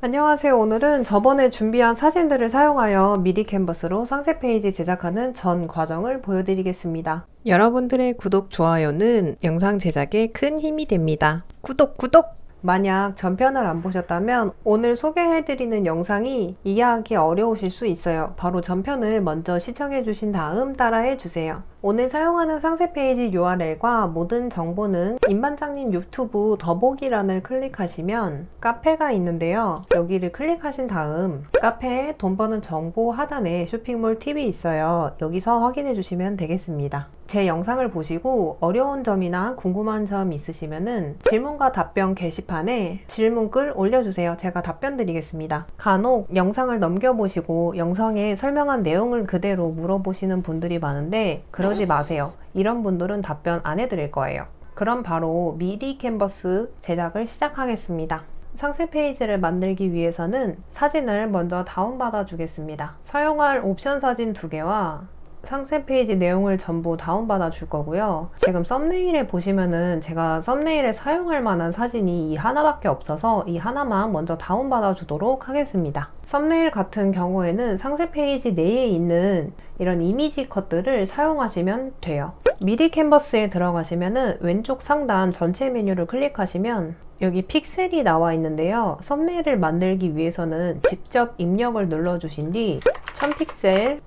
안녕하세요. 오늘은 저번에 준비한 사진들을 사용하여 미리 캔버스로 상세 페이지 제작하는 전 과정을 보여드리겠습니다. 여러분들의 구독, 좋아요는 영상 제작에 큰 힘이 됩니다. 구독, 구독! 만약 전편을 안 보셨다면 오늘 소개해드리는 영상이 이해하기 어려우실 수 있어요. 바로 전편을 먼저 시청해 주신 다음 따라해 주세요. 오늘 사용하는 상세 페이지 URL과 모든 정보는 임반장님 유튜브 더보기란을 클릭하시면 카페가 있는데요. 여기를 클릭하신 다음 카페에 돈 버는 정보 하단에 쇼핑몰 팁이 있어요. 여기서 확인해 주시면 되겠습니다. 제 영상을 보시고 어려운 점이나 궁금한 점 있으시면은 질문과 답변 게시판에 질문글 올려주세요. 제가 답변 드리겠습니다. 간혹 영상을 넘겨보시고 영상에 설명한 내용을 그대로 물어보시는 분들이 많은데 그러지 마세요. 이런 분들은 답변 안 해드릴 거예요. 그럼 바로 미리 캔버스 제작을 시작하겠습니다. 상세 페이지를 만들기 위해서는 사진을 먼저 다운받아 주겠습니다. 사용할 옵션 사진 2개와 상세 페이지 내용을 전부 다운받아 줄 거고요. 지금 썸네일에 보시면은 제가 썸네일에 사용할 만한 사진이 이 하나밖에 없어서 이 하나만 먼저 다운받아 주도록 하겠습니다. 썸네일 같은 경우에는 상세 페이지 내에 있는 이런 이미지 컷들을 사용하시면 돼요. 미리 캔버스에 들어가시면은 왼쪽 상단 전체 메뉴를 클릭하시면 여기 픽셀이 나와 있는데요. 썸네일을 만들기 위해서는 직접 입력을 눌러주신 뒤 1000픽셀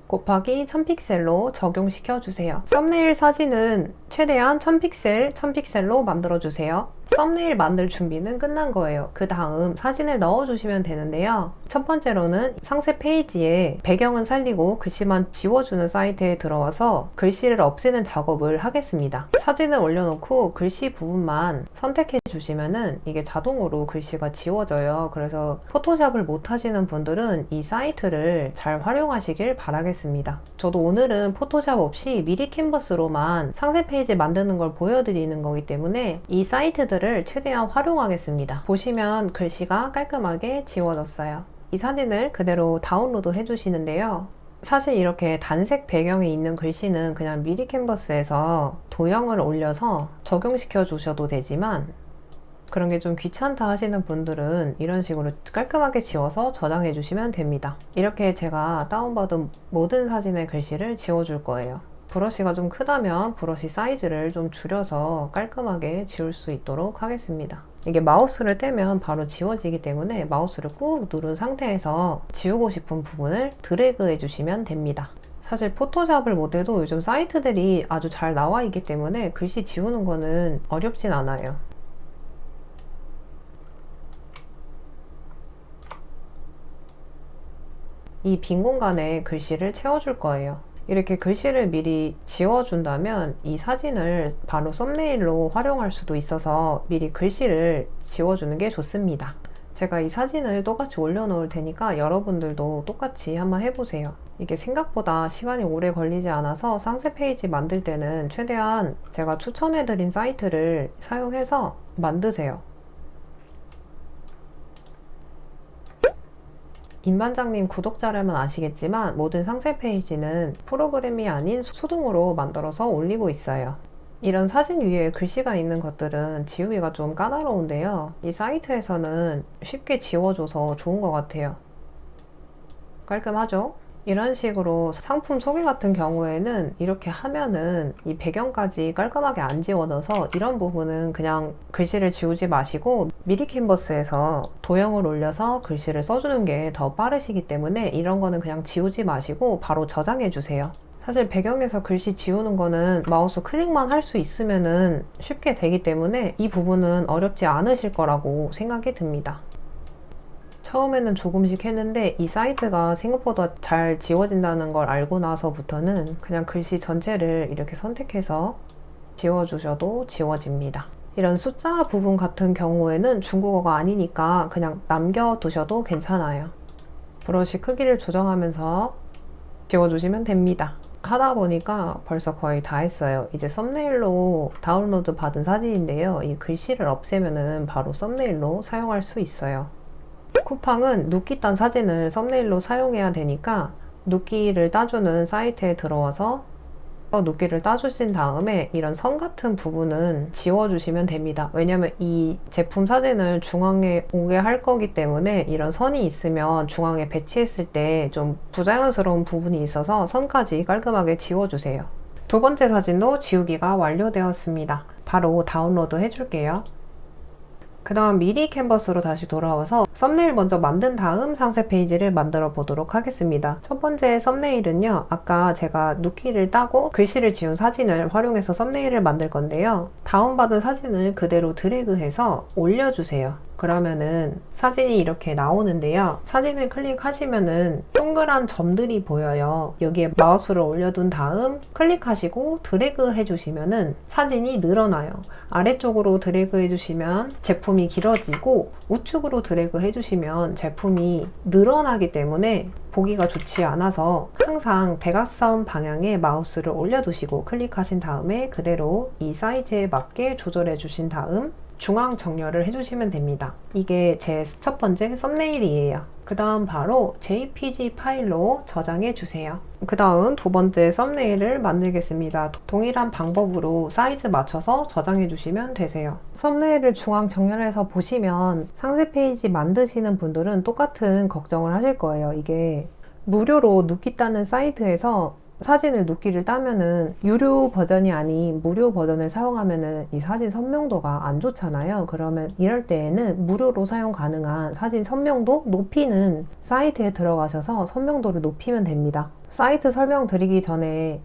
곱하기 1000픽셀로 적용시켜 주세요. 썸네일 사진은 최대한 1000픽셀로 만들어 주세요. 썸네일 만들 준비는 끝난 거예요. 그 다음 사진을 넣어 주시면 되는데요. 첫 번째로는 상세 페이지에 배경은 살리고 글씨만 지워주는 사이트에 들어와서 글씨를 없애는 작업을 하겠습니다. 사진을 올려놓고 글씨 부분만 선택해 주시면은 이게 자동으로 글씨가 지워져요. 그래서 포토샵을 못 하시는 분들은 이 사이트를 잘 활용하시길 바라겠습니다. 저도 오늘은 포토샵 없이 미리 캔버스로만 상세 페이지 만드는 걸 보여드리는 거기 때문에 이 사이트들을 최대한 활용하겠습니다. 보시면 글씨가 깔끔하게 지워졌어요. 이 사진을 그대로 다운로드 해주시는데요. 사실 이렇게 단색 배경에 있는 글씨는 그냥 미리 캔버스에서 도형을 올려서 적용시켜 주셔도 되지만 그런 게 좀 귀찮다 하시는 분들은 이런 식으로 깔끔하게 지워서 저장해 주시면 됩니다. 이렇게 제가 다운받은 모든 사진의 글씨를 지워줄 거예요. 브러쉬가 좀 크다면 브러쉬 사이즈를 좀 줄여서 깔끔하게 지울 수 있도록 하겠습니다. 이게 마우스를 떼면 바로 지워지기 때문에 마우스를 꾹 누른 상태에서 지우고 싶은 부분을 드래그 해주시면 됩니다. 사실 포토샵을 못해도 요즘 사이트들이 아주 잘 나와 있기 때문에 글씨 지우는 거는 어렵진 않아요. 이 빈 공간에 글씨를 채워줄 거예요. 이렇게 글씨를 미리 지워준다면 이 사진을 바로 썸네일로 활용할 수도 있어서 미리 글씨를 지워주는 게 좋습니다. 제가 이 사진을 똑같이 올려놓을 테니까 여러분들도 똑같이 한번 해보세요. 이게 생각보다 시간이 오래 걸리지 않아서 상세 페이지 만들 때는 최대한 제가 추천해드린 사이트를 사용해서 만드세요. 임반장님 구독자라면 아시겠지만 모든 상세 페이지는 프로그램이 아닌 수동으로 만들어서 올리고 있어요. 이런 사진 위에 글씨가 있는 것들은 지우기가 좀 까다로운데요. 이 사이트에서는 쉽게 지워줘서 좋은 것 같아요. 깔끔하죠? 이런 식으로 상품 소개 같은 경우에는 이렇게 하면은 이 배경까지 깔끔하게 안 지워져서 이런 부분은 그냥 글씨를 지우지 마시고 미리 캔버스에서 도형을 올려서 글씨를 써주는 게 더 빠르시기 때문에 이런 거는 그냥 지우지 마시고 바로 저장해 주세요. 사실 배경에서 글씨 지우는 거는 마우스 클릭만 할 수 있으면은 쉽게 되기 때문에 이 부분은 어렵지 않으실 거라고 생각이 듭니다. 처음에는 조금씩 했는데 이 사이트가 생각보다 잘 지워진다는 걸 알고 나서부터는 그냥 글씨 전체를 이렇게 선택해서 지워주셔도 지워집니다. 이런 숫자 부분 같은 경우에는 중국어가 아니니까 그냥 남겨두셔도 괜찮아요. 브러쉬 크기를 조정하면서 지워주시면 됩니다. 하다 보니까 벌써 거의 다 했어요. 이제 썸네일로 다운로드 받은 사진인데요. 이 글씨를 없애면은 바로 썸네일로 사용할 수 있어요. 쿠팡은 눕기 딴 사진을 썸네일로 사용해야 되니까 눕기를 따주는 사이트에 들어와서 눕기를 따주신 다음에 이런 선 같은 부분은 지워주시면 됩니다. 왜냐면 이 제품 사진을 중앙에 오게 할 거기 때문에 이런 선이 있으면 중앙에 배치했을 때 좀 부자연스러운 부분이 있어서 선까지 깔끔하게 지워주세요. 두 번째 사진도 지우기가 완료되었습니다. 바로 다운로드 해줄게요. 그 다음 미리 캔버스로 다시 돌아와서 썸네일 먼저 만든 다음 상세 페이지를 만들어 보도록 하겠습니다. 첫 번째 썸네일은요, 아까 제가 눕기를 따고 글씨를 지운 사진을 활용해서 썸네일을 만들 건데요. 다운받은 사진을 그대로 드래그해서 올려주세요. 그러면은 사진이 이렇게 나오는데요. 사진을 클릭하시면은 동그란 점들이 보여요. 여기에 마우스를 올려둔 다음 클릭하시고 드래그 해주시면은 사진이 늘어나요. 아래쪽으로 드래그 해주시면 제품이 길어지고 우측으로 드래그 해주시면 제품이 늘어나기 때문에 보기가 좋지 않아서 항상 대각선 방향에 마우스를 올려두시고 클릭하신 다음에 그대로 이 사이즈에 맞게 조절해 주신 다음 중앙 정렬을 해주시면 됩니다. 이게 제 첫 번째 썸네일이에요. 그 다음 바로 JPG 파일로 저장해 주세요. 그 다음 두 번째 썸네일을 만들겠습니다. 동일한 방법으로 사이즈 맞춰서 저장해 주시면 되세요. 썸네일을 중앙 정렬해서 보시면 상세 페이지 만드시는 분들은 똑같은 걱정을 하실 거예요. 이게 무료로 눕기 따는 사이트에서 사진을 눕기를 따면은 유료 버전이 아닌 무료 버전을 사용하면은 이 사진 선명도가 안 좋잖아요. 그러면 이럴 때에는 무료로 사용 가능한 사진 선명도 높이는 사이트에 들어가셔서 선명도를 높이면 됩니다. 사이트 설명드리기 전에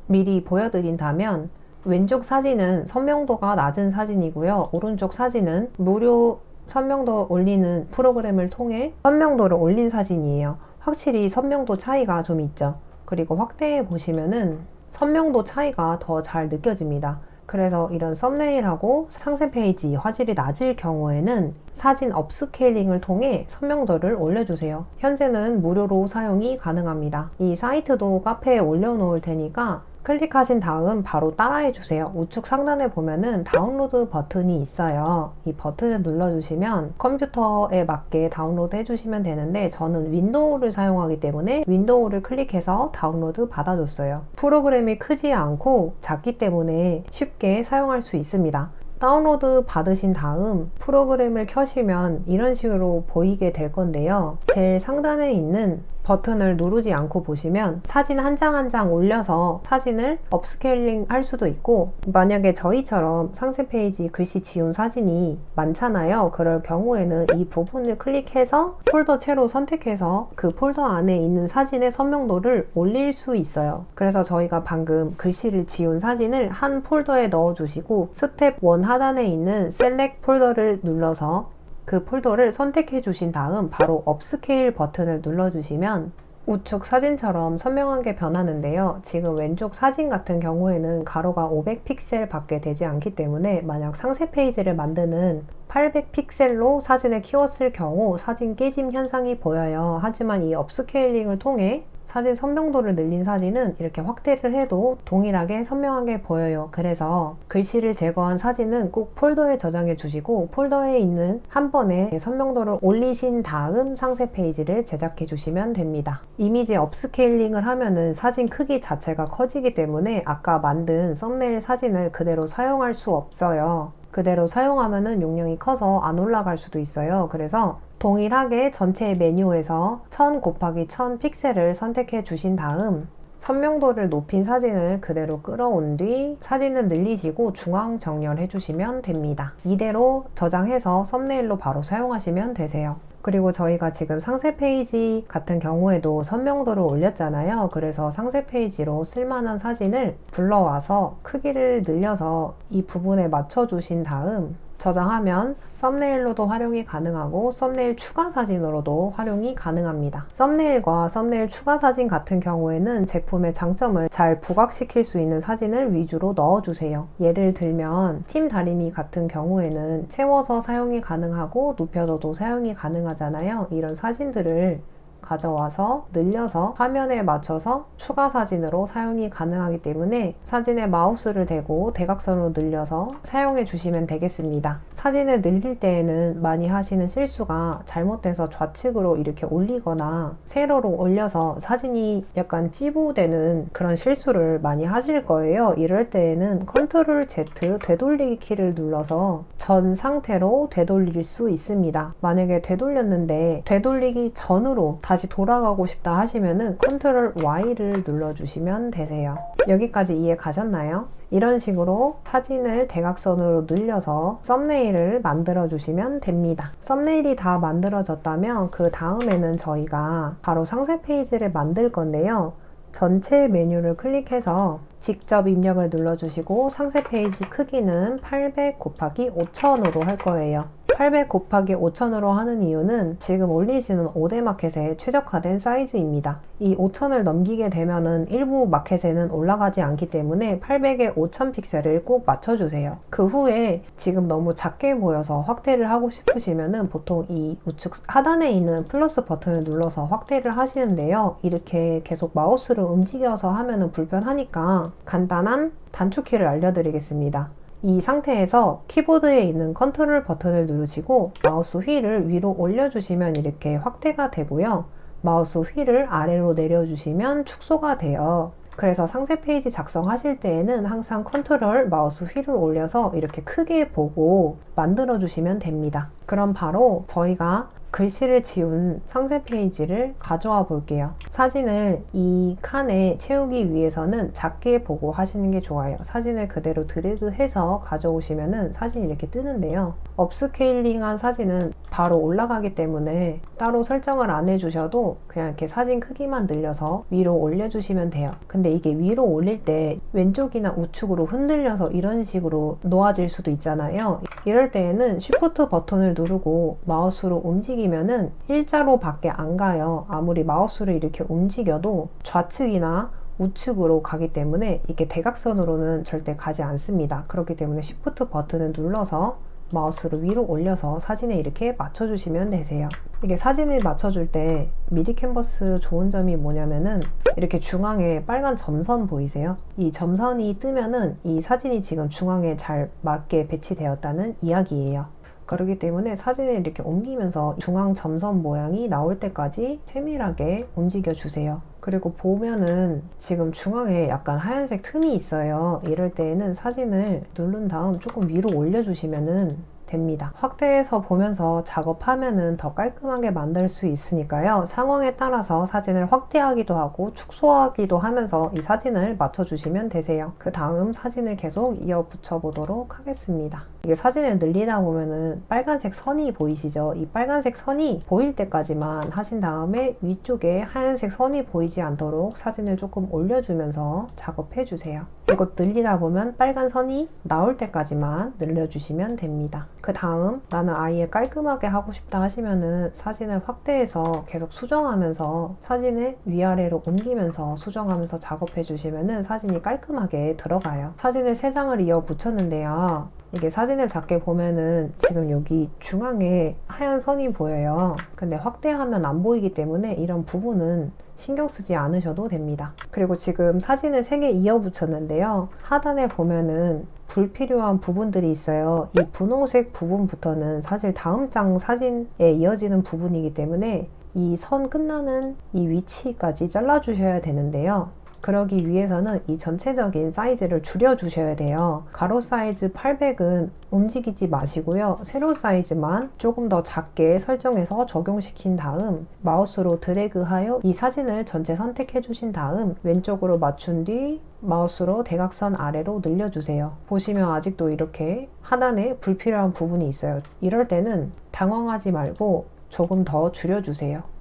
미리 보여드린다면 왼쪽 사진은 선명도가 낮은 사진이고요. 오른쪽 사진은 무료 선명도 올리는 프로그램을 통해 선명도를 올린 사진이에요. 확실히 선명도 차이가 좀 있죠. 그리고 확대해 보시면은 선명도 차이가 더 잘 느껴집니다. 그래서 이런 썸네일하고 상세 페이지 화질이 낮을 경우에는 사진 업스케일링을 통해 선명도를 올려주세요. 현재는 무료로 사용이 가능합니다. 이 사이트도 카페에 올려놓을 테니까 클릭하신 다음 바로 따라해 주세요. 우측 상단에 보면은 다운로드 버튼이 있어요. 이 버튼을 눌러주시면 컴퓨터에 맞게 다운로드 해주시면 되는데 저는 윈도우를 사용하기 때문에 윈도우를 클릭해서 다운로드 받아줬어요. 프로그램이 크지 않고 작기 때문에 쉽게 사용할 수 있습니다. 다운로드 받으신 다음 프로그램을 켜시면 이런 식으로 보이게 될 건데요. 제일 상단에 있는 버튼을 누르지 않고 보시면 사진 한 장 한 장 올려서 사진을 업스케일링 할 수도 있고, 만약에 저희처럼 상세 페이지 글씨 지운 사진이 많잖아요. 그럴 경우에는 이 부분을 클릭해서 폴더 채로 선택해서 그 폴더 안에 있는 사진의 선명도를 올릴 수 있어요. 그래서 저희가 방금 글씨를 지운 사진을 한 폴더에 넣어주시고 스텝 1 하단에 있는 셀렉트 폴더를 눌러서 그 폴더를 선택해 주신 다음 바로 업스케일 버튼을 눌러주시면 우측 사진처럼 선명하게 변하는데요. 지금 왼쪽 사진 같은 경우에는 가로가 500픽셀 밖에 되지 않기 때문에 만약 상세 페이지를 만드는 800픽셀로 사진을 키웠을 경우 사진 깨짐 현상이 보여요. 하지만 이 업스케일링을 통해 사진 선명도를 늘린 사진은 이렇게 확대를 해도 동일하게 선명하게 보여요. 그래서 글씨를 제거한 사진은 꼭 폴더에 저장해 주시고 폴더에 있는 한 번에 선명도를 올리신 다음 상세 페이지를 제작해 주시면 됩니다. 이미지 업스케일링을 하면은 사진 크기 자체가 커지기 때문에 아까 만든 썸네일 사진을 그대로 사용할 수 없어요. 그대로 사용하면은 용량이 커서 안 올라갈 수도 있어요. 그래서 동일하게 전체 메뉴에서 1000 곱하기 1000 픽셀을 선택해 주신 다음 선명도를 높인 사진을 그대로 끌어온 뒤 사진을 늘리시고 중앙 정렬해 주시면 됩니다. 이대로 저장해서 썸네일로 바로 사용하시면 되세요. 그리고 저희가 지금 상세 페이지 같은 경우에도 선명도를 올렸잖아요. 그래서 상세 페이지로 쓸만한 사진을 불러와서 크기를 늘려서 이 부분에 맞춰 주신 다음 저장하면 썸네일로도 활용이 가능하고 썸네일 추가 사진으로도 활용이 가능합니다. 썸네일과 썸네일 추가 사진 같은 경우에는 제품의 장점을 잘 부각시킬 수 있는 사진을 위주로 넣어주세요. 예를 들면 팀 다리미 같은 경우에는 채워서 사용이 가능하고 눕혀서도 사용이 가능하잖아요. 이런 사진들을 가져와서 늘려서 화면에 맞춰서 추가 사진으로 사용이 가능하기 때문에 사진에 마우스를 대고 대각선으로 늘려서 사용해 주시면 되겠습니다. 사진을 늘릴 때에는 많이 하시는 실수가 잘못돼서 좌측으로 이렇게 올리거나 세로로 올려서 사진이 약간 찌부되는 그런 실수를 많이 하실 거예요. 이럴 때에는 컨트롤 Z 되돌리기 키를 눌러서 전 상태로 되돌릴 수 있습니다. 만약에 되돌렸는데 되돌리기 전으로 다시 돌아가고 싶다 하시면은 컨트롤 Y를 눌러주시면 되세요. 여기까지 이해 가셨나요? 이런 식으로 사진을 대각선으로 늘려서 썸네일을 만들어 주시면 됩니다. 썸네일이 다 만들어졌다면 그 다음에는 저희가 바로 상세 페이지를 만들 건데요. 전체 메뉴를 클릭해서 직접 입력을 눌러주시고 상세 페이지 크기는 800 곱하기 5000으로 할 거예요. 800 곱하기 5000으로 하는 이유는 지금 올리시는 5대 마켓에 최적화된 사이즈입니다. 이 5000을 넘기게 되면은 일부 마켓에는 올라가지 않기 때문에 800에 5000 픽셀을 꼭 맞춰주세요. 그 후에 지금 너무 작게 보여서 확대를 하고 싶으시면은 보통 이 우측 하단에 있는 플러스 버튼을 눌러서 확대를 하시는데요. 이렇게 계속 마우스를 움직여서 하면은 불편하니까 간단한 단축키를 알려드리겠습니다. 이 상태에서 키보드에 있는 컨트롤 버튼을 누르시고 마우스 휠을 위로 올려주시면 이렇게 확대가 되고요. 마우스 휠을 아래로 내려주시면 축소가 돼요. 그래서 상세 페이지 작성하실 때에는 항상 컨트롤 마우스 휠을 올려서 이렇게 크게 보고 만들어 주시면 됩니다. 그럼 바로 저희가 글씨를 지운 상세 페이지를 가져와 볼게요. 사진을 이 칸에 채우기 위해서는 작게 보고 하시는 게 좋아요. 사진을 그대로 드래그해서 가져오시면은 사진이 이렇게 뜨는데요. 업스케일링한 사진은 바로 올라가기 때문에 따로 설정을 안 해주셔도 그냥 이렇게 사진 크기만 늘려서 위로 올려주시면 돼요. 근데 이게 위로 올릴 때 왼쪽이나 우측으로 흔들려서 이런 식으로 놓아질 수도 있잖아요. 이럴 때에는 Shift 버튼을 누르고 마우스로 움직이면은 일자로 밖에 안 가요. 아무리 마우스를 이렇게 움직여도 좌측이나 우측으로 가기 때문에 이게 대각선으로는 절대 가지 않습니다. 그렇기 때문에 Shift 버튼을 눌러서 마우스를 위로 올려서 사진에 이렇게 맞춰주시면 되세요. 이게 사진을 맞춰줄 때 미디 캔버스 좋은 점이 뭐냐면은 이렇게 중앙에 빨간 점선 보이세요? 이 점선이 뜨면은 이 사진이 지금 중앙에 잘 맞게 배치되었다는 이야기예요. 그렇기 때문에 사진을 이렇게 옮기면서 중앙 점선 모양이 나올 때까지 세밀하게 움직여 주세요. 그리고 보면은 지금 중앙에 약간 하얀색 틈이 있어요. 이럴 때에는 사진을 누른 다음 조금 위로 올려주시면은 됩니다. 확대해서 보면서 작업하면은 더 깔끔하게 만들 수 있으니까요. 상황에 따라서 사진을 확대하기도 하고 축소하기도 하면서 이 사진을 맞춰주시면 되세요. 그 다음 사진을 계속 이어 붙여 보도록 하겠습니다. 이게 사진을 늘리다 보면은 빨간색 선이 보이시죠? 이 빨간색 선이 보일 때까지만 하신 다음에 위쪽에 하얀색 선이 보이지 않도록 사진을 조금 올려주면서 작업해 주세요. 그리고 늘리다 보면 빨간 선이 나올 때까지만 늘려주시면 됩니다. 그 다음 나는 아예 깔끔하게 하고 싶다 하시면은 사진을 확대해서 계속 수정하면서 사진을 위아래로 옮기면서 수정하면서 작업해 주시면은 사진이 깔끔하게 들어가요. 사진을 3장을 이어 붙였는데요. 이게 사진을 작게 보면은 지금 여기 중앙에 하얀 선이 보여요. 근데 확대하면 안 보이기 때문에 이런 부분은 신경 쓰지 않으셔도 됩니다. 그리고 지금 사진을 3개 이어 붙였는데요. 하단에 보면은 불필요한 부분들이 있어요. 이 분홍색 부분부터는 사실 다음 장 사진에 이어지는 부분이기 때문에 이 선 끝나는 이 위치까지 잘라 주셔야 되는데요. 그러기 위해서는 이 전체적인 사이즈를 줄여 주셔야 돼요. 가로 사이즈 800은 움직이지 마시고요. 세로 사이즈만 조금 더 작게 설정해서 적용시킨 다음 마우스로 드래그하여 이 사진을 전체 선택해 주신 다음 왼쪽으로 맞춘 뒤 마우스로 대각선 아래로 늘려주세요. 보시면 아직도 이렇게 하단에 불필요한 부분이 있어요. 이럴 때는 당황하지 말고 조금 더 줄여주세요.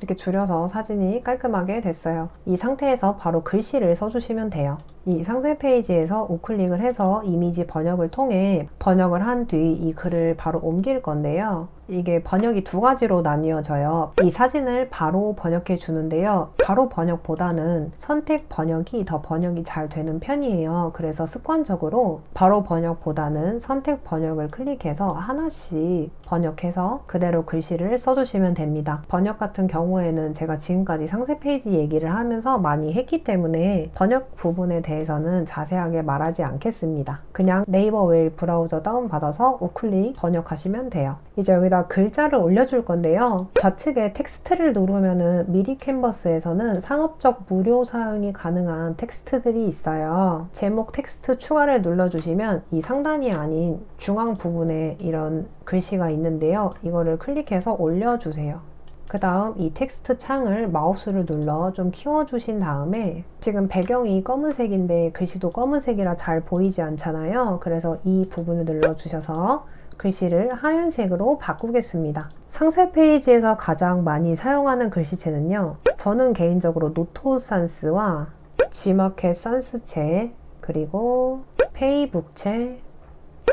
이렇게 줄여서 사진이 깔끔하게 됐어요. 이 상태에서 바로 글씨를 써주시면 돼요. 이 상세 페이지에서 우클릭을 해서 이미지 번역을 통해 번역을 한 뒤 이 글을 바로 옮길 건데요. 이게 번역이 두 가지로 나뉘어져요. 이 사진을 바로 번역해 주는데요. 바로 번역보다는 선택 번역이 더 번역이 잘 되는 편이에요. 그래서 습관적으로 바로 번역보다는 선택 번역을 클릭해서 하나씩 번역해서 그대로 글씨를 써주시면 됩니다. 번역 같은 경우에는 제가 지금까지 상세 페이지 얘기를 하면서 많이 했기 때문에 번역 부분에 대해서는 자세하게 말하지 않겠습니다. 그냥 네이버 웨일 브라우저 다운받아서 우클릭 번역하시면 돼요. 이제 여기다 글자를 올려줄 건데요. 좌측에 텍스트를 누르면은 미리 캔버스에서는 상업적 무료 사용이 가능한 텍스트들이 있어요. 제목 텍스트 추가를 눌러주시면 이 상단이 아닌 중앙 부분에 이런 글씨가 있는데요. 이거를 클릭해서 올려주세요. 그 다음 이 텍스트 창을 마우스를 눌러 좀 키워주신 다음에 지금 배경이 검은색인데 글씨도 검은색이라 잘 보이지 않잖아요. 그래서 이 부분을 눌러주셔서 글씨를 하얀색으로 바꾸겠습니다. 상세 페이지에서 가장 많이 사용하는 글씨체는요. 저는 개인적으로 노토산스와 G마켓 산스체, 그리고 페이북체,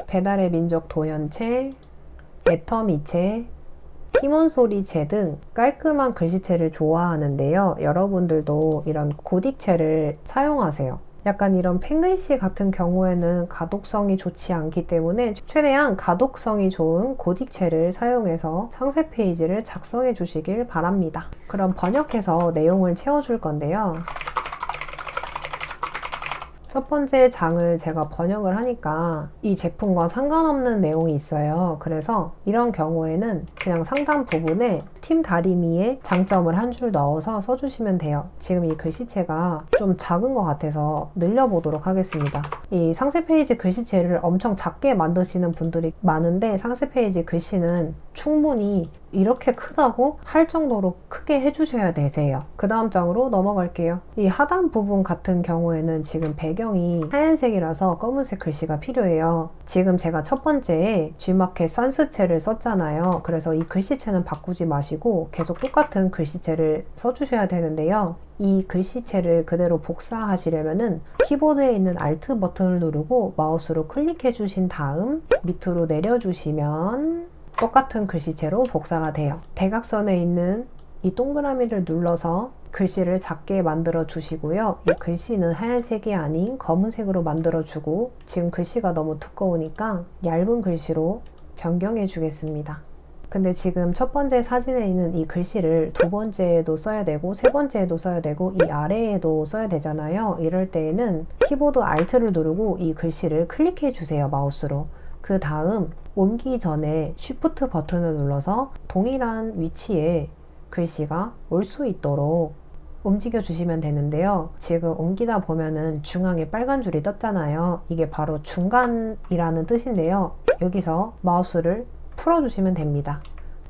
배달의 민족 도연체, 애터미체, 티몬소리체 등 깔끔한 글씨체를 좋아하는데요. 여러분들도 이런 고딕체를 사용하세요. 약간 이런 펜글씨 같은 경우에는 가독성이 좋지 않기 때문에 최대한 가독성이 좋은 고딕체를 사용해서 상세 페이지를 작성해 주시길 바랍니다. 그럼 번역해서 내용을 채워줄 건데요. 첫 번째 장을 제가 번역을 하니까 이 제품과 상관없는 내용이 있어요. 그래서 이런 경우에는 그냥 상단 부분에 팀 다리미에 장점을 한 줄 넣어서 써주시면 돼요. 지금 이 글씨체가 좀 작은 것 같아서 늘려보도록 하겠습니다. 이 상세 페이지 글씨체를 엄청 작게 만드시는 분들이 많은데 상세 페이지 글씨는 충분히 이렇게 크다고 할 정도로 크게 해주셔야 되세요. 그 다음 장으로 넘어갈게요. 이 하단 부분 같은 경우에는 지금 배경이 하얀색이라서 검은색 글씨가 필요해요. 지금 제가 첫 번째에 G마켓 산스체를 썼잖아요. 그래서 이 글씨체는 바꾸지 마시고 계속 똑같은 글씨체를 써주셔야 되는데요. 이 글씨체를 그대로 복사하시려면은 키보드에 있는 Alt 버튼을 누르고 마우스로 클릭해 주신 다음 밑으로 내려주시면 똑같은 글씨체로 복사가 돼요. 대각선에 있는 이 동그라미를 눌러서 글씨를 작게 만들어 주시고요. 이 글씨는 하얀색이 아닌 검은색으로 만들어 주고 지금 글씨가 너무 두꺼우니까 얇은 글씨로 변경해 주겠습니다. 근데 지금 첫 번째 사진에 있는 이 글씨를 두 번째에도 써야 되고 세 번째에도 써야 되고 이 아래에도 써야 되잖아요. 이럴 때에는 키보드 Alt를 누르고 이 글씨를 클릭해 주세요. 마우스로. 그 다음 옮기기 전에 Shift 버튼을 눌러서 동일한 위치에 글씨가 올 수 있도록 움직여 주시면 되는데요. 지금 옮기다 보면은 중앙에 빨간 줄이 떴잖아요. 이게 바로 중간이라는 뜻인데요. 여기서 마우스를 풀어주시면 됩니다.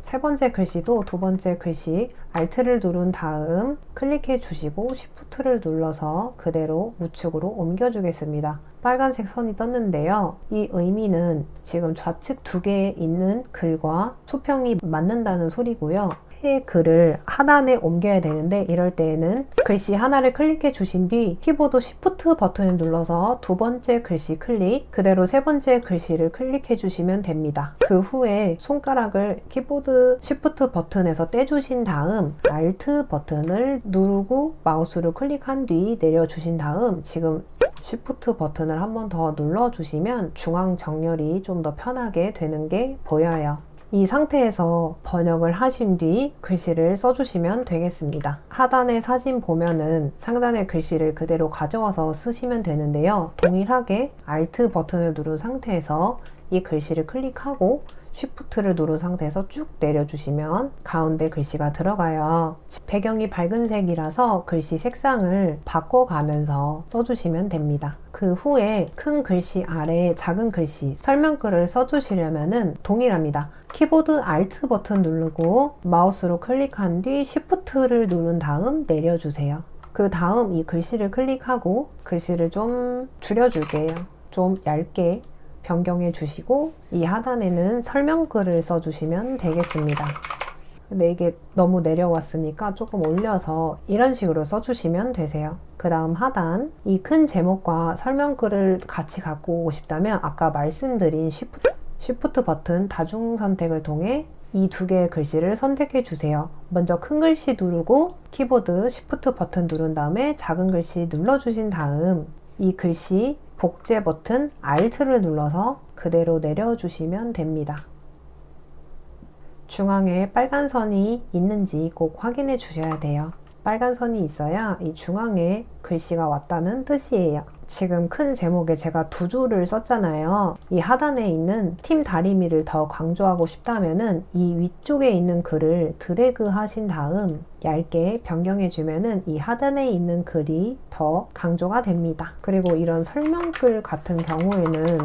세 번째 글씨도 두 번째 글씨 Alt를 누른 다음 클릭해 주시고 Shift를 눌러서 그대로 우측으로 옮겨 주겠습니다. 빨간색 선이 떴는데요. 이 의미는 지금 좌측 두 개에 있는 글과 수평이 맞는다는 소리고요. 새 글을 하단에 옮겨야 되는데 이럴 때에는 글씨 하나를 클릭해 주신 뒤 키보드 Shift 버튼을 눌러서 두 번째 글씨 클릭, 그대로 세 번째 글씨를 클릭해 주시면 됩니다. 그 후에 손가락을 키보드 Shift 버튼에서 떼주신 다음 Alt 버튼을 누르고 마우스를 클릭한 뒤 내려주신 다음 지금 Shift 버튼을 한 번 더 눌러주시면 중앙 정렬이 좀 더 편하게 되는 게 보여요. 이 상태에서 번역을 하신 뒤 글씨를 써주시면 되겠습니다. 하단의 사진 보면은 상단의 글씨를 그대로 가져와서 쓰시면 되는데요. 동일하게 Alt 버튼을 누른 상태에서 이 글씨를 클릭하고 Shift를 누른 상태에서 쭉 내려주시면 가운데 글씨가 들어가요. 배경이 밝은 색이라서 글씨 색상을 바꿔가면서 써주시면 됩니다. 그 후에 큰 글씨 아래에 작은 글씨 설명글을 써주시려면 동일합니다. 키보드 Alt 버튼 누르고 마우스로 클릭한 뒤 Shift를 누른 다음 내려주세요. 그 다음 이 글씨를 클릭하고 글씨를 좀 줄여줄게요. 좀 얇게 변경해 주시고 이 하단에는 설명글을 써주시면 되겠습니다. 근데 이게 너무 내려왔으니까 조금 올려서 이런 식으로 써주시면 되세요. 그 다음 하단, 이 큰 제목과 설명글을 같이 갖고 오고 싶다면 아까 말씀드린 Shift 버튼 다중 선택을 통해 이 두 개의 글씨를 선택해 주세요. 먼저 큰 글씨 누르고 키보드 Shift 버튼 누른 다음에 작은 글씨 눌러주신 다음 이 글씨 복제 버튼 Alt를 눌러서 그대로 내려주시면 됩니다. 중앙에 빨간 선이 있는지 꼭 확인해 주셔야 돼요. 빨간 선이 있어야 이 중앙에 글씨가 왔다는 뜻이에요. 지금 큰 제목에 제가 두 줄을 썼잖아요. 이 하단에 있는 팀 다리미를 더 강조하고 싶다면은 이 위쪽에 있는 글을 드래그 하신 다음 얇게 변경해 주면은 이 하단에 있는 글이 더 강조가 됩니다. 그리고 이런 설명글 같은 경우에는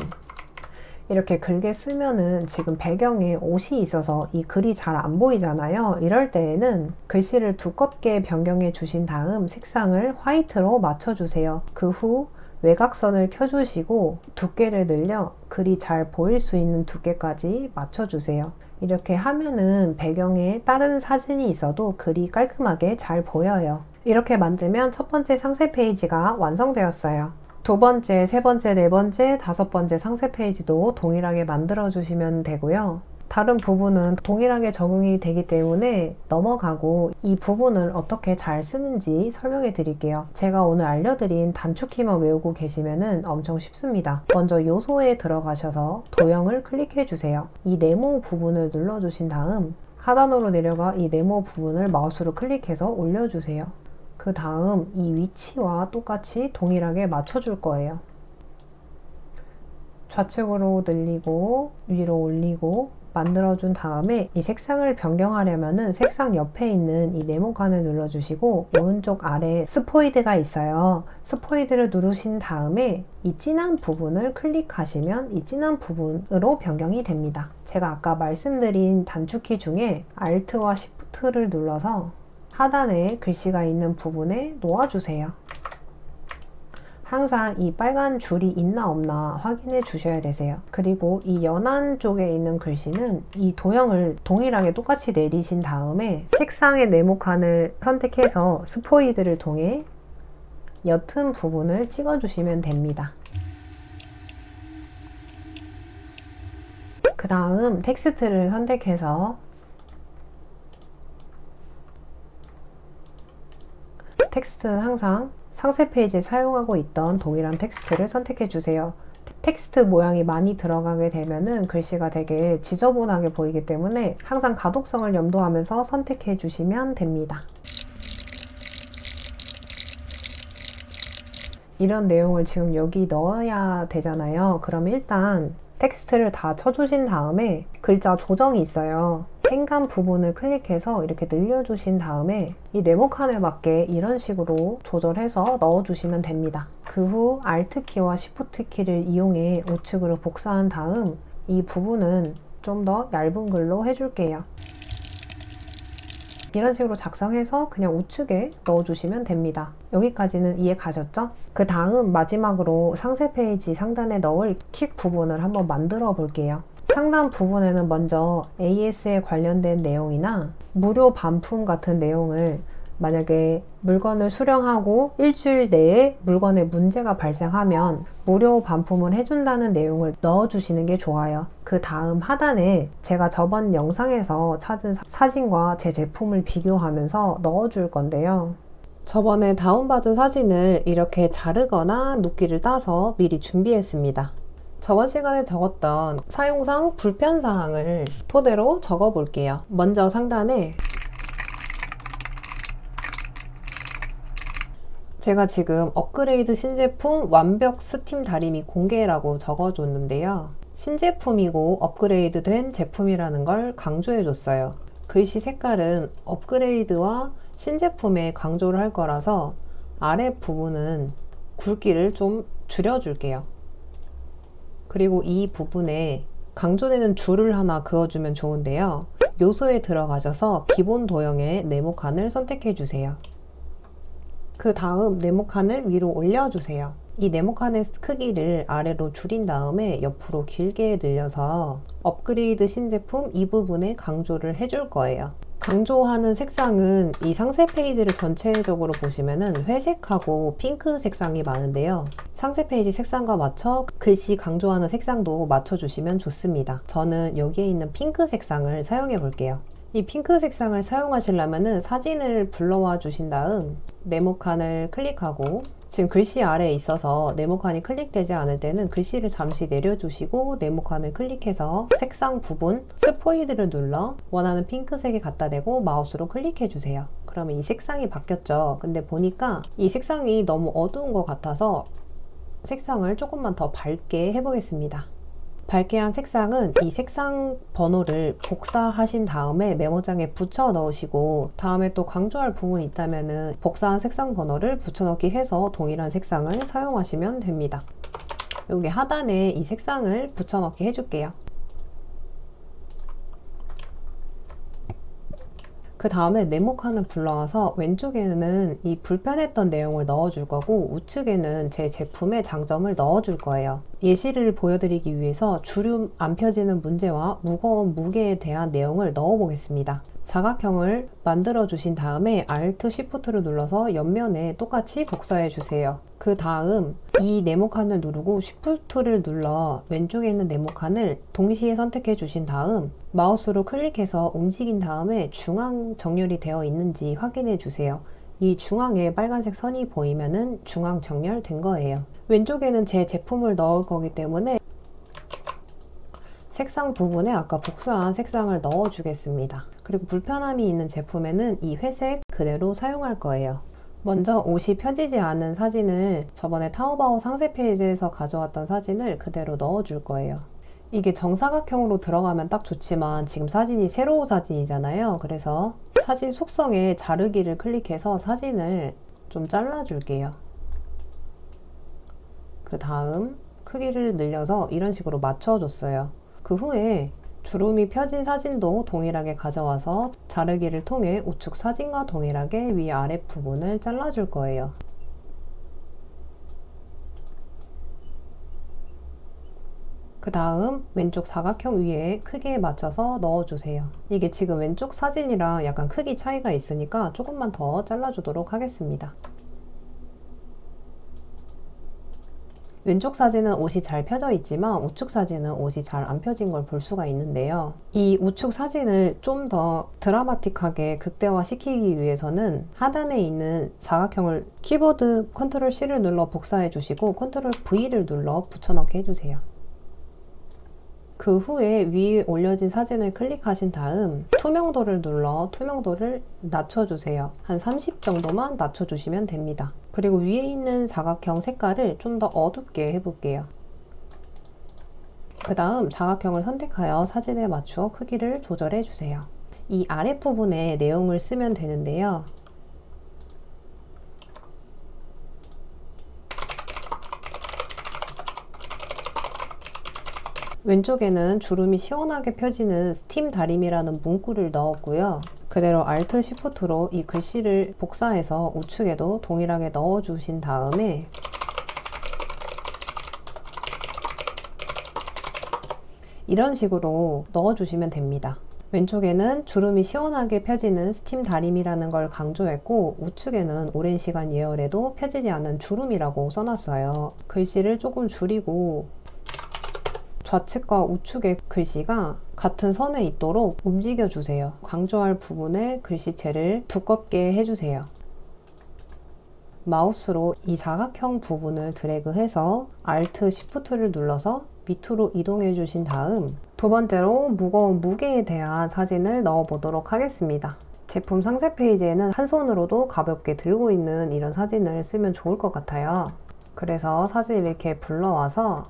이렇게 긁게 쓰면은 지금 배경에 옷이 있어서 이 글이 잘 안 보이잖아요. 이럴 때에는 글씨를 두껍게 변경해 주신 다음 색상을 화이트로 맞춰주세요. 그 후 외곽선을 켜주시고 두께를 늘려 글이 잘 보일 수 있는 두께까지 맞춰주세요. 이렇게 하면은 배경에 다른 사진이 있어도 글이 깔끔하게 잘 보여요. 이렇게 만들면 첫 번째 상세 페이지가 완성되었어요. 두 번째, 세 번째, 네 번째, 다섯 번째 상세 페이지도 동일하게 만들어 주시면 되고요. 다른 부분은 동일하게 적용이 되기 때문에 넘어가고 이 부분을 어떻게 잘 쓰는지 설명해 드릴게요. 제가 오늘 알려드린 단축키만 외우고 계시면 엄청 쉽습니다. 먼저 요소에 들어가셔서 도형을 클릭해 주세요. 이 네모 부분을 눌러 주신 다음 하단으로 내려가 이 네모 부분을 마우스로 클릭해서 올려주세요. 그 다음 이 위치와 똑같이 동일하게 맞춰줄 거예요. 좌측으로 늘리고 위로 올리고 만들어준 다음에 이 색상을 변경하려면은 색상 옆에 있는 이 네모칸을 눌러주시고 오른쪽 아래 스포이드가 있어요. 스포이드를 누르신 다음에 이 진한 부분을 클릭하시면 이 진한 부분으로 변경이 됩니다. 제가 아까 말씀드린 단축키 중에 Alt와 Shift를 눌러서 하단에 글씨가 있는 부분에 놓아주세요. 항상 이 빨간 줄이 있나 없나 확인해 주셔야 되세요. 그리고 이 연한 쪽에 있는 글씨는 이 도형을 동일하게 똑같이 내리신 다음에 색상의 네모칸을 선택해서 스포이드를 통해 옅은 부분을 찍어주시면 됩니다. 그 다음 텍스트를 선택해서 텍스트는 항상 상세 페이지에 사용하고 있던 동일한 텍스트를 선택해 주세요. 텍스트 모양이 많이 들어가게 되면은 글씨가 되게 지저분하게 보이기 때문에 항상 가독성을 염두하면서 선택해 주시면 됩니다. 이런 내용을 지금 여기 넣어야 되잖아요. 그럼 일단 텍스트를 다 쳐주신 다음에 글자 조정이 있어요. 행간 부분을 클릭해서 이렇게 늘려주신 다음에 이 네모칸에 맞게 이런 식으로 조절해서 넣어주시면 됩니다. 그 후 Alt키와 Shift키를 이용해 우측으로 복사한 다음 이 부분은 좀 더 얇은 글로 해줄게요. 이런 식으로 작성해서 그냥 우측에 넣어주시면 됩니다. 여기까지는 이해 가셨죠? 그 다음 마지막으로 상세 페이지 상단에 넣을 킥 부분을 한번 만들어 볼게요. 상단 부분에는 먼저 AS에 관련된 내용이나 무료 반품 같은 내용을 만약에 물건을 수령하고 일주일 내에 물건에 문제가 발생하면 무료 반품을 해준다는 내용을 넣어주시는 게 좋아요. 그 다음 하단에 제가 저번 영상에서 찾은 사진과 제 제품을 비교하면서 넣어줄 건데요. 저번에 다운받은 사진을 이렇게 자르거나 눕기를 따서 미리 준비했습니다. 저번 시간에 적었던 사용상 불편사항을 토대로 적어 볼게요. 먼저 상단에 제가 지금 업그레이드 신제품 완벽 스팀 다리미 공개라고 적어줬는데요. 신제품이고 업그레이드 된 제품이라는 걸 강조해줬어요. 글씨 색깔은 업그레이드와 신제품에 강조를 할 거라서 아래 부분은 굵기를 좀 줄여줄게요. 그리고 이 부분에 강조되는 줄을 하나 그어주면 좋은데요. 요소에 들어가셔서 기본 도형의 네모칸을 선택해 주세요. 그 다음 네모칸을 위로 올려주세요. 이 네모칸의 크기를 아래로 줄인 다음에 옆으로 길게 늘려서 업그레이드 신제품 이 부분에 강조를 해줄 거예요. 강조하는 색상은 이 상세 페이지를 전체적으로 보시면은 회색하고 핑크 색상이 많은데요. 상세 페이지 색상과 맞춰 글씨 강조하는 색상도 맞춰주시면 좋습니다. 저는 여기에 있는 핑크 색상을 사용해 볼게요. 이 핑크 색상을 사용하시려면은 사진을 불러와 주신 다음 네모칸을 클릭하고, 지금 글씨 아래에 있어서 네모칸이 클릭되지 않을 때는 글씨를 잠시 내려주시고 네모칸을 클릭해서 색상 부분 스포이드를 눌러 원하는 핑크색에 갖다 대고 마우스로 클릭해 주세요. 그러면 이 색상이 바뀌었죠. 근데 보니까 이 색상이 너무 어두운 것 같아서 색상을 조금만 더 밝게 해보겠습니다. 밝게 한 색상은 이 색상 번호를 복사하신 다음에 메모장에 붙여 넣으시고, 다음에 또 강조할 부분이 있다면 복사한 색상 번호를 붙여넣기 해서 동일한 색상을 사용하시면 됩니다. 여기 하단에 이 색상을 붙여넣기 해줄게요. 그 다음에 네모칸을 불러와서 왼쪽에는 이 불편했던 내용을 넣어줄 거고, 우측에는 제 제품의 장점을 넣어줄 거예요. 예시를 보여드리기 위해서 주름 안 펴지는 문제와 무거운 무게에 대한 내용을 넣어 보겠습니다. 사각형을 만들어 주신 다음에 Alt Shift를 눌러서 옆면에 똑같이 복사해 주세요. 그 다음 이 네모칸을 누르고 Shift를 눌러 왼쪽에 있는 네모칸을 동시에 선택해 주신 다음 마우스로 클릭해서 움직인 다음에 중앙 정렬이 되어 있는지 확인해 주세요. 이 중앙에 빨간색 선이 보이면은 중앙 정렬된 거예요. 왼쪽에는 제 제품을 넣을 거기 때문에 색상 부분에 아까 복사한 색상을 넣어 주겠습니다. 그리고 불편함이 있는 제품에는 이 회색 그대로 사용할 거예요. 먼저 옷이 펴지지 않은 사진을, 저번에 타오바오 상세 페이지에서 가져왔던 사진을 그대로 넣어 줄 거예요. 이게 정사각형으로 들어가면 딱 좋지만 지금 사진이 세로 사진이잖아요. 그래서 사진 속성에 자르기를 클릭해서 사진을 좀 잘라 줄게요. 그 다음 크기를 늘려서 이런 식으로 맞춰줬어요. 그 후에 주름이 펴진 사진도 동일하게 가져와서 자르기를 통해 우측 사진과 동일하게 위아래 부분을 잘라줄 거예요. 그 다음 왼쪽 사각형 위에 크기에 맞춰서 넣어주세요. 이게 지금 왼쪽 사진이랑 약간 크기 차이가 있으니까 조금만 더 잘라주도록 하겠습니다. 왼쪽 사진은 옷이 잘 펴져 있지만 우측 사진은 옷이 잘 안 펴진 걸 볼 수가 있는데요. 이 우측 사진을 좀 더 드라마틱하게 극대화 시키기 위해서는 하단에 있는 사각형을 키보드 컨트롤 C를 눌러 복사해 주시고 컨트롤 V를 눌러 붙여넣기 해주세요. 그 후에 위에 올려진 사진을 클릭하신 다음 투명도를 눌러 투명도를 낮춰주세요. 한 30 정도만 낮춰주시면 됩니다. 그리고 위에 있는 사각형 색깔을 좀 더 어둡게 해볼게요. 그 다음 사각형을 선택하여 사진에 맞추어 크기를 조절해 주세요. 이 아랫부분에 내용을 쓰면 되는데요. 왼쪽에는 주름이 시원하게 펴지는 스팀 다림이라는 문구를 넣었고요. 그대로 Alt Shift로 이 글씨를 복사해서 우측에도 동일하게 넣어주신 다음에 이런 식으로 넣어주시면 됩니다. 왼쪽에는 주름이 시원하게 펴지는 스팀 다림이라는 걸 강조했고, 우측에는 오랜 시간 예열해도 펴지지 않는 주름이라고 써놨어요. 글씨를 조금 줄이고 좌측과 우측의 글씨가 같은 선에 있도록 움직여 주세요. 강조할 부분에 글씨체를 두껍게 해주세요. 마우스로 이 사각형 부분을 드래그해서 Alt Shift를 눌러서 밑으로 이동해 주신 다음 두 번째로 무거운 무게에 대한 사진을 넣어 보도록 하겠습니다. 제품 상세 페이지에는 한 손으로도 가볍게 들고 있는 이런 사진을 쓰면 좋을 것 같아요. 그래서 사진을 이렇게 불러와서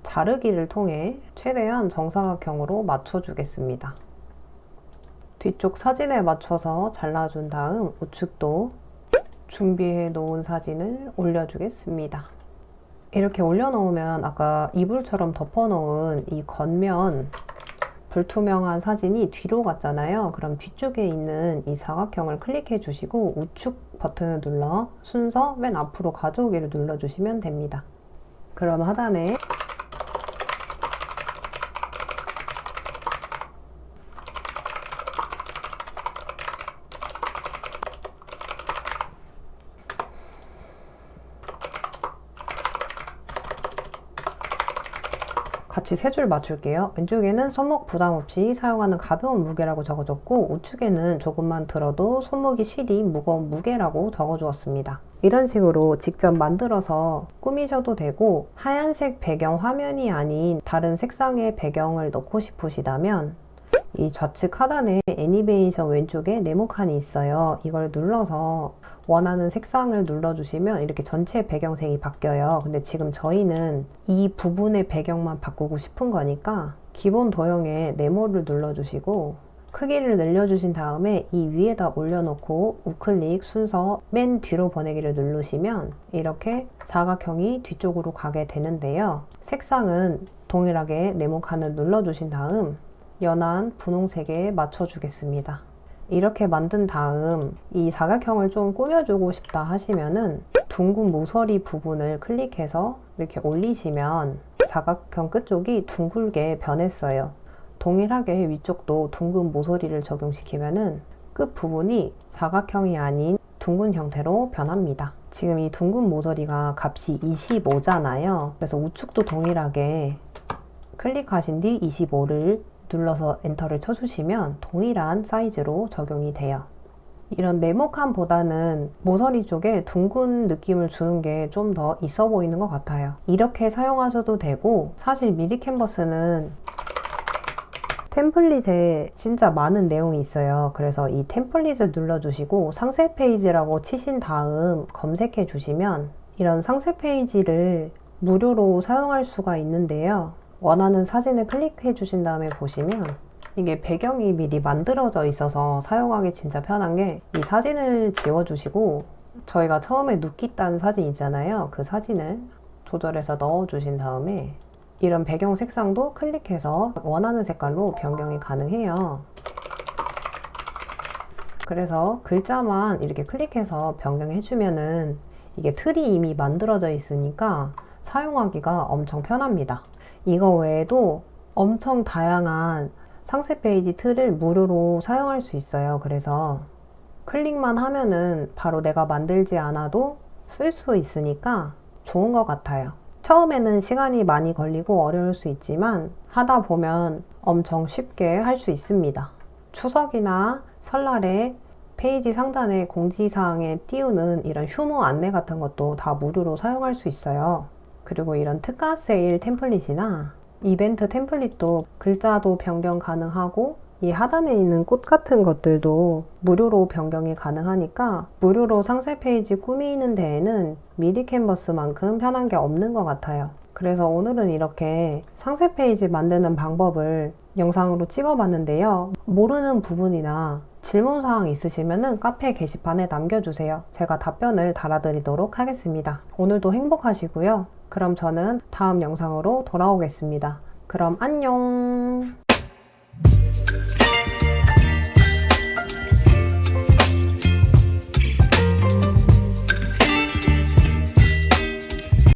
자르기를 통해 최대한 정사각형으로 맞춰주겠습니다. 뒤쪽 사진에 맞춰서 잘라준 다음 우측도 준비해 놓은 사진을 올려주겠습니다. 이렇게 올려놓으면 아까 이불처럼 덮어놓은 이 겉면 불투명한 사진이 뒤로 갔잖아요. 그럼 뒤쪽에 있는 이 사각형을 클릭해 주시고 우측 버튼을 눌러 순서 맨 앞으로 가져오기를 눌러주시면 됩니다. 그럼 하단에 같이 세 줄 맞출게요. 왼쪽에는 손목 부담 없이 사용하는 가벼운 무게라고 적어줬고 우측에는 조금만 들어도 손목이 시리 무거운 무게라고 적어주었습니다. 이런 식으로 직접 만들어서 꾸미셔도 되고 하얀색 배경 화면이 아닌 다른 색상의 배경을 넣고 싶으시다면 이 좌측 하단에 애니메이션 왼쪽에 네모칸이 있어요. 이걸 눌러서 원하는 색상을 눌러주시면 이렇게 전체 배경색이 바뀌어요. 근데 지금 저희는 이 부분의 배경만 바꾸고 싶은 거니까 기본 도형에 네모를 눌러주시고 크기를 늘려주신 다음에 이 위에다 올려놓고 우클릭 순서 맨 뒤로 보내기를 누르시면 이렇게 사각형이 뒤쪽으로 가게 되는데요. 색상은 동일하게 네모칸을 눌러주신 다음 연한 분홍색에 맞춰주겠습니다. 이렇게 만든 다음 이 사각형을 좀 꾸며주고 싶다 하시면은 둥근 모서리 부분을 클릭해서 이렇게 올리시면 사각형 끝쪽이 둥글게 변했어요. 동일하게 위쪽도 둥근 모서리를 적용시키면은 끝 부분이 사각형이 아닌 둥근 형태로 변합니다. 지금 이 둥근 모서리가 값이 25잖아요. 그래서 우측도 동일하게 클릭하신 뒤 25를 눌러서 엔터를 쳐주시면 동일한 사이즈로 적용이 돼요. 이런 네모칸보다는 모서리 쪽에 둥근 느낌을 주는 게 좀 더 있어 보이는 것 같아요. 이렇게 사용하셔도 되고 사실 미리 캔버스는 템플릿에 진짜 많은 내용이 있어요. 그래서 이 템플릿을 눌러주시고 상세 페이지라고 치신 다음 검색해 주시면 이런 상세 페이지를 무료로 사용할 수가 있는데요. 원하는 사진을 클릭해 주신 다음에 보시면 이게 배경이 미리 만들어져 있어서 사용하기 진짜 편한 게 이 사진을 지워주시고 저희가 처음에 눕기 딴 사진 있잖아요. 그 사진을 조절해서 넣어 주신 다음에 이런 배경 색상도 클릭해서 원하는 색깔로 변경이 가능해요. 그래서 글자만 이렇게 클릭해서 변경해 주면은 이게 틀이 이미 만들어져 있으니까 사용하기가 엄청 편합니다. 이거 외에도 엄청 다양한 상세 페이지 틀을 무료로 사용할 수 있어요. 그래서 클릭만 하면은 바로 내가 만들지 않아도 쓸 수 있으니까 좋은 것 같아요. 처음에는 시간이 많이 걸리고 어려울 수 있지만 하다 보면 엄청 쉽게 할 수 있습니다. 추석이나 설날에 페이지 상단에 공지사항에 띄우는 이런 휴무 안내 같은 것도 다 무료로 사용할 수 있어요. 그리고 이런 특가 세일 템플릿이나 이벤트 템플릿도 글자도 변경 가능하고 이 하단에 있는 꽃 같은 것들도 무료로 변경이 가능하니까 무료로 상세 페이지 꾸미는 데에는 미리 캔버스만큼 편한 게 없는 것 같아요. 그래서 오늘은 이렇게 상세 페이지 만드는 방법을 영상으로 찍어봤는데요. 모르는 부분이나 질문사항 있으시면 카페 게시판에 남겨주세요. 제가 답변을 달아드리도록 하겠습니다. 오늘도 행복하시고요. 그럼 저는 다음 영상으로 돌아오겠습니다. 그럼 안녕!